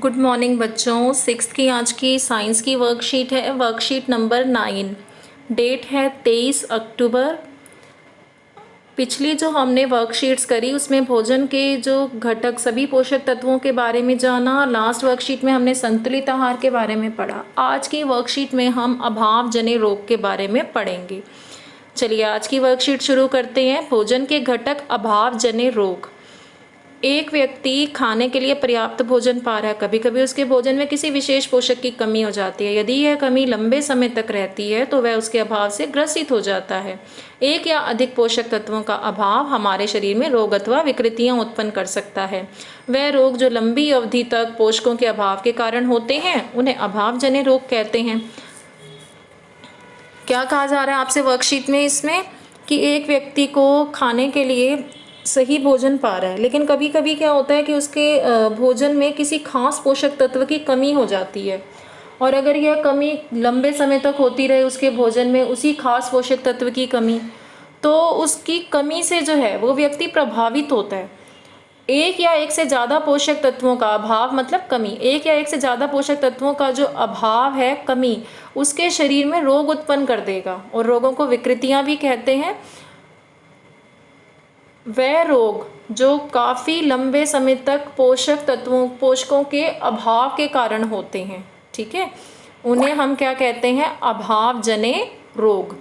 Good morning बच्चों। Sixth की आज की साइंस की वर्कशीट है, वर्कशीट नंबर 9। डेट है 23 अक्टूबर। पिछली जो हमने वर्कशीट्स करी उसमें भोजन के जो घटक सभी पोषक तत्वों के बारे में जाना। लास्ट वर्कशीट में हमने संतुलित आहार के बारे में पढ़ा। आज की वर्कशीट में हम अभावजन्य रोग के बारे में पढ़ेंगे। चलिए आज की वर्कशीट शुरू करते हैं। भोजन के घटक अभावजन्य रोग। एक व्यक्ति खाने के लिए पर्याप्त भोजन पा रहा है, कभी कभी उसके भोजन में किसी विशेष पोषक की कमी हो जाती है। यदि यह कमी लंबे समय तक रहती है तो वह उसके अभाव से ग्रसित हो जाता है। एक या अधिक पोषक तत्वों का अभाव हमारे शरीर में रोग अथवा विकृतियां उत्पन्न कर सकता है। वह रोग जो लंबी अवधि तक पोषकों के अभाव के कारण होते हैं उन्हें अभावजन्य रोग कहते हैं। क्या कहा जा रहा है आपसे वर्कशीट में इसमें कि एक व्यक्ति को खाने के लिए सही भोजन पा रहा है, लेकिन कभी कभी क्या होता है कि उसके भोजन में किसी खास पोषक तत्व की कमी हो जाती है, और अगर यह कमी लंबे समय तक होती रहे उसके भोजन में उसी खास पोषक तत्व की कमी, तो उसकी कमी से जो है वो व्यक्ति प्रभावित होता है। एक या एक से ज़्यादा पोषक तत्वों का अभाव मतलब कमी, एक या एक से ज़्यादा पोषक तत्वों का जो अभाव है, कमी, उसके शरीर में रोग उत्पन्न कर देगा, और रोगों को विकृतियाँ भी कहते हैं। वह रोग जो काफ़ी लंबे समय तक पोषकों के अभाव के कारण होते हैं, ठीक है, उन्हें हम क्या कहते हैं? अभावजन्य रोग।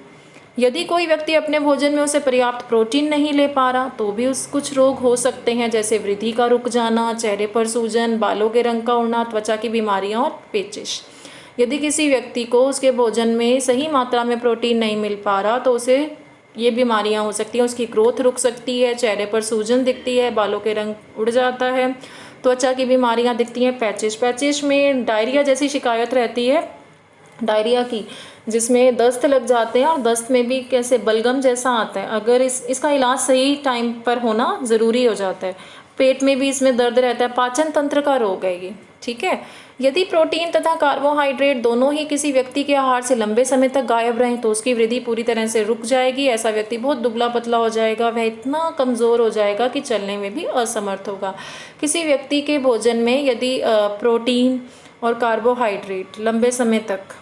यदि कोई व्यक्ति अपने भोजन में उसे पर्याप्त प्रोटीन नहीं ले पा रहा तो भी कुछ रोग हो सकते हैं, जैसे वृद्धि का रुक जाना, चेहरे पर सूजन, बालों के रंग का उड़ना, त्वचा की बीमारियां और पेचिश। यदि किसी व्यक्ति को उसके भोजन में सही मात्रा में प्रोटीन नहीं मिल पा रहा तो उसे ये बीमारियां हो सकती हैं। उसकी ग्रोथ रुक सकती है, चेहरे पर सूजन दिखती है, बालों के रंग उड़ जाता है, त्वचा की बीमारियां दिखती हैं, पैचिश में डायरिया जैसी शिकायत रहती है, डायरिया की, जिसमें दस्त लग जाते हैं, और दस्त में भी कैसे बलगम जैसा आता है। अगर इसका इलाज सही टाइम पर होना ज़रूरी हो जाता है। पेट में भी इसमें दर्द रहता है, पाचन तंत्र का रोग है ये, ठीक है। यदि प्रोटीन तथा कार्बोहाइड्रेट दोनों ही किसी व्यक्ति के आहार से लंबे समय तक गायब रहें तो उसकी वृद्धि पूरी तरह से रुक जाएगी। ऐसा व्यक्ति बहुत दुबला पतला हो जाएगा, वह इतना कमज़ोर हो जाएगा कि चलने में भी असमर्थ होगा। किसी व्यक्ति के भोजन में यदि प्रोटीन और कार्बोहाइड्रेट लंबे समय तक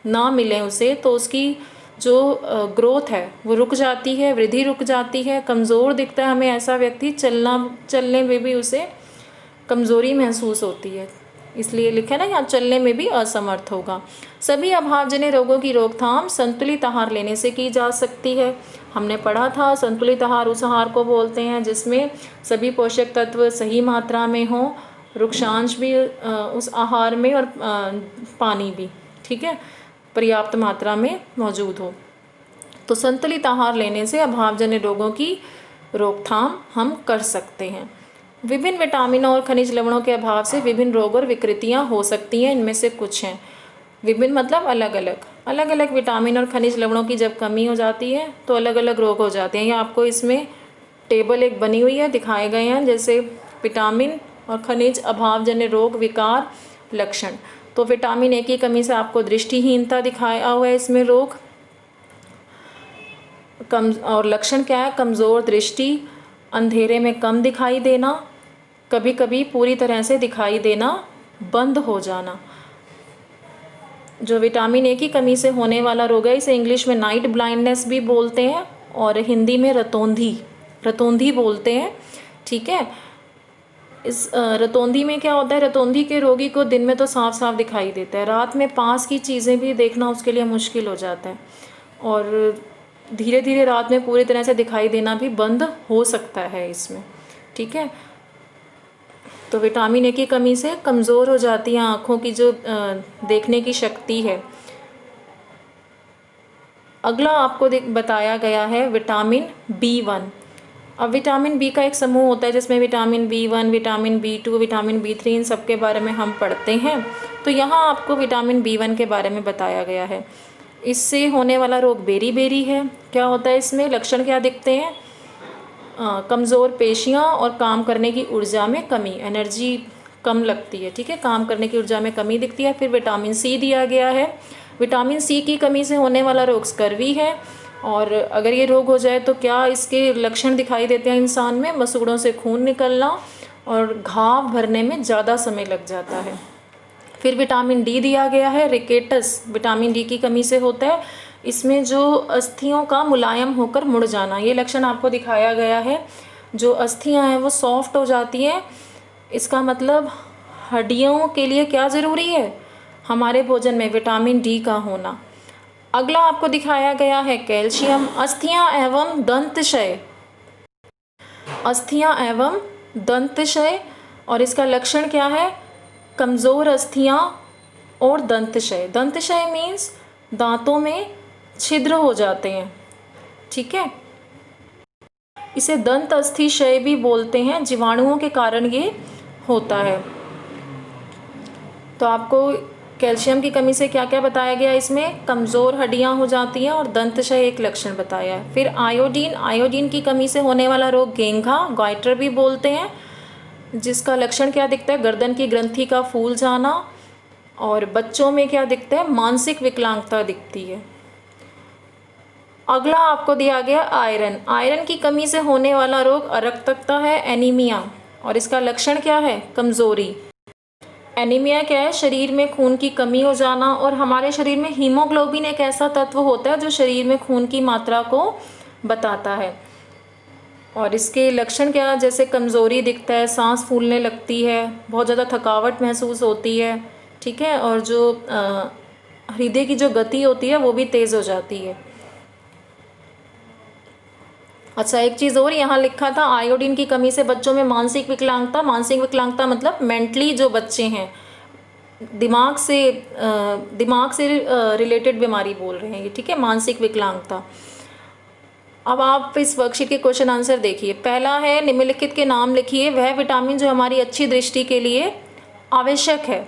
ना मिले उसे तो उसकी जो ग्रोथ है वो रुक जाती है, वृद्धि रुक जाती है, कमज़ोर दिखता है हमें ऐसा व्यक्ति, चलने में भी उसे कमज़ोरी महसूस होती है, इसलिए लिखा है ना यहाँ, चलने में भी असमर्थ होगा। सभी अभावजन्य रोगों की रोकथाम संतुलित आहार लेने से की जा सकती है। हमने पढ़ा था संतुलित आहार उस आहार को बोलते हैं जिसमें सभी पोषक तत्व सही मात्रा में हो, वृक्षांश भी उस आहार में, और पानी भी, ठीक है, पर्याप्त मात्रा में मौजूद हो। तो संतुलित आहार लेने से अभावजन्य रोगों की रोकथाम हम कर सकते हैं। विभिन्न विटामिनों और खनिज लवणों के अभाव से विभिन्न रोग और विकृतियां हो सकती हैं। इनमें से कुछ हैं। विभिन्न मतलब अलग अलग विटामिन और खनिज लवणों की जब कमी हो जाती है तो अलग अलग रोग हो जाते हैं। ये आपको इसमें टेबल एक बनी हुई है, दिखाए गए हैं, जैसे विटामिन और खनिज अभावजन्य रोग, विकार, लक्षण। तो विटामिन ए की कमी से आपको दृष्टिहीनता दिखाया हुआ है इसमें रोग, और लक्षण क्या है? कमज़ोर दृष्टि, अंधेरे में कम दिखाई देना, कभी कभी पूरी तरह से दिखाई देना बंद हो जाना। जो विटामिन ए की कमी से होने वाला रोग है इसे इंग्लिश में नाइट ब्लाइंडनेस भी बोलते हैं, और हिंदी में रतौंधी बोलते हैं, ठीक है। इस रतौंधी में क्या होता है? रतौंधी के रोगी को दिन में तो साफ साफ दिखाई देता है, रात में पास की चीज़ें भी देखना उसके लिए मुश्किल हो जाता है, और धीरे धीरे रात में पूरी तरह से दिखाई देना भी बंद हो सकता है इसमें, ठीक है। तो विटामिन ए की कमी से कमज़ोर हो जाती है आँखों की जो देखने की शक्ति है। अगला आपको बताया गया है विटामिन B1। अब विटामिन बी का एक समूह होता है जिसमें vitamin B1, vitamin B2, vitamin B3, इन सब के बारे में हम पढ़ते हैं। तो यहाँ आपको विटामिन B1 के बारे में बताया गया है। इससे होने वाला रोग बेरी है। क्या होता है इसमें? लक्षण क्या दिखते हैं? कमज़ोर पेशियां और काम करने की ऊर्जा में कमी, एनर्जी कम लगती है, ठीक है, काम करने की ऊर्जा में कमी दिखती है। फिर विटामिन सी दिया गया है। विटामिन सी की कमी से होने वाला रोग स्कर्वी है, और अगर ये रोग हो जाए तो क्या इसके लक्षण दिखाई देते हैं इंसान में? मसूड़ों से खून निकलना और घाव भरने में ज़्यादा समय लग जाता है। फिर विटामिन डी दिया गया है, रिकेटस विटामिन डी की कमी से होता है। इसमें जो अस्थियों का मुलायम होकर मुड़ जाना, ये लक्षण आपको दिखाया गया है। जो अस्थियां हैं वो सॉफ्ट हो जाती हैं। इसका मतलब हड्डियों के लिए क्या ज़रूरी है, हमारे भोजन में विटामिन डी का होना। अगला आपको दिखाया गया है कैल्शियम। अस्थियां एवं दंतशय, अस्थियां एवं दंतशय, और इसका लक्षण क्या है, कमज़ोर अस्थियां और दंतशय। दंतशय मीन्स दांतों में छिद्र हो जाते हैं, ठीक है। इसे दंत अस्थि क्षय भी बोलते हैं, जीवाणुओं के कारण ये होता है। तो आपको कैल्शियम की कमी से क्या क्या बताया गया, इसमें कमज़ोर हड्डियां हो जाती हैं और दंतशय एक लक्षण बताया है। फिर आयोडीन, आयोडीन की कमी से होने वाला रोग घेंघा, गॉइटर भी बोलते हैं, जिसका लक्षण क्या दिखता है, गर्दन की ग्रंथि का फूल जाना, और बच्चों में क्या दिखता है, मानसिक विकलांगता दिखती है। अगला आपको दिया गया आयरन। आयरन की कमी से होने वाला रोग अरक्तकता है, एनीमिया, और इसका लक्षण क्या है, कमज़ोरी। एनीमिया क्या है, शरीर में खून की कमी हो जाना, और हमारे शरीर में हीमोग्लोबिन एक ऐसा तत्व होता है जो शरीर में खून की मात्रा को बताता है। और इसके लक्षण क्या है, जैसे कमज़ोरी दिखता है, सांस फूलने लगती है, बहुत ज़्यादा थकावट महसूस होती है, ठीक है, और जो हृदय की जो गति होती है वो भी तेज़ हो जाती है। अच्छा, एक चीज़ और यहाँ लिखा था, आयोडीन की कमी से बच्चों में मानसिक विकलांगता। मानसिक विकलांगता मतलब मेंटली जो बच्चे हैं, दिमाग से रिलेटेड बीमारी बोल रहे हैं ये, ठीक है, मानसिक विकलांगता। अब आप इस वर्कशीट के क्वेश्चन आंसर देखिए। पहला है, निम्नलिखित के नाम लिखिए, वह विटामिन जो हमारी अच्छी दृष्टि के लिए आवश्यक है।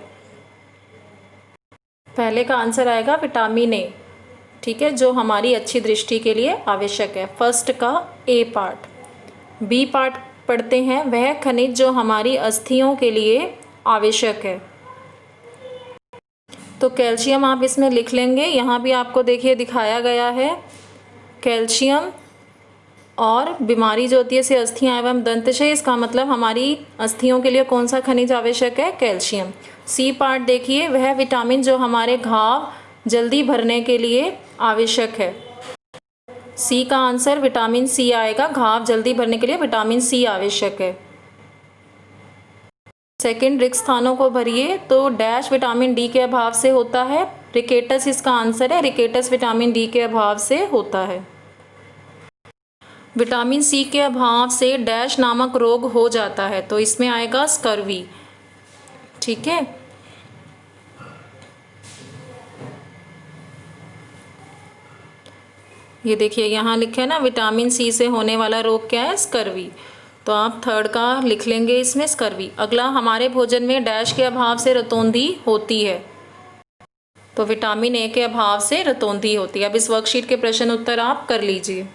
पहले का आंसर आएगा विटामिन ए, ठीक है, जो हमारी अच्छी दृष्टि के लिए आवश्यक है। फर्स्ट का ए पार्ट। बी पार्ट पढ़ते हैं, वह खनिज जो हमारी अस्थियों के लिए आवश्यक है। तो कैल्शियम आप इसमें लिख लेंगे, यहाँ भी आपको देखिए दिखाया गया है कैल्शियम, और बीमारी जो होती है इसे अस्थियां एवं दंतशय, इसका मतलब हमारी अस्थियों के लिए कौन सा खनिज आवश्यक है, कैल्शियम। सी पार्ट देखिए, वह विटामिन जो हमारे घाव जल्दी भरने के लिए आवश्यक है। सी का आंसर विटामिन सी आएगा, घाव जल्दी भरने के लिए विटामिन सी आवश्यक है। सेकंड, रिक्त स्थानों को भरिए, तो डैश विटामिन डी के अभाव से होता है, रिकेटस इसका आंसर है, रिकेटस विटामिन डी के अभाव से होता है। विटामिन सी के अभाव से डैश नामक रोग हो जाता है, तो इसमें आएगा स्कर्वी, ठीक है। ये देखिए यहाँ लिखा है ना, विटामिन सी से होने वाला रोग क्या है, स्कर्वी, तो आप थर्ड का लिख लेंगे इसमें, स्कर्वी। अगला, हमारे भोजन में डैश के अभाव से रतौंधी होती है, तो विटामिन ए के अभाव से रतौंधी होती है। अब इस वर्कशीट के प्रश्न उत्तर आप कर लीजिए।